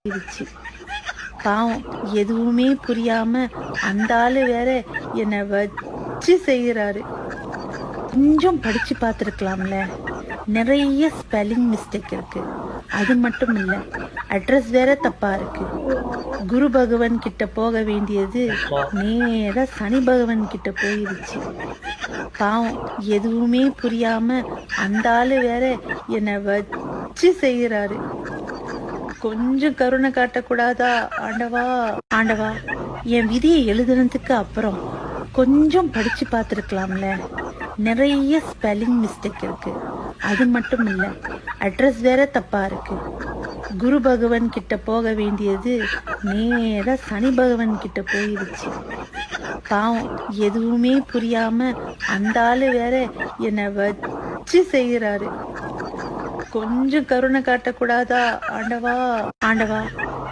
இருச்சு. பாவம் எதுவுமே புரியாம அந்த ஆளு வேற என்னை வச்சு செய்யறாரு. கொஞ்சம் படிச்சு பார்த்துருக்கலாம்ல. நிறைய ஸ்பெல்லிங் மிஸ்டேக் இருக்கு. அது மட்டும் இல்ல, அட்ரஸ் வேற தப்பா இருக்கு. குரு பகவான் கிட்ட போக வேண்டியது நேரா சனி பகவான் கிட்ட போயிருச்சு. பாவம் எதுவுமே புரியாம அந்த ஆளு வேற என்னை வச்சு செய்யறாரு. கொஞ்சம் கருணை காட்டக்கூடாதா ஆண்டவா? ஆண்டவா, என் விதியை எழுதுனதுக்கு அப்புறம் கொஞ்சம் படிச்சு பார்த்துருக்கலாம்ல. நிறைய ஸ்பெல்லிங் மிஸ்டேக் இருக்கு. அது மட்டும் இல்ல, அட்ரஸ் வேற தப்பா இருக்கு. குரு பகவான் கிட்ட போக வேண்டியது நேரா சனி பகவான் கிட்ட போயிருச்சு. பாவம் எதுவுமே புரியாம அந்த ஆளு வேற என்னை வச்சு செய்யறாரு. கொஞ்சம் கருணை காட்டக்கூடாதா ஆண்டவா? ஆண்டவா,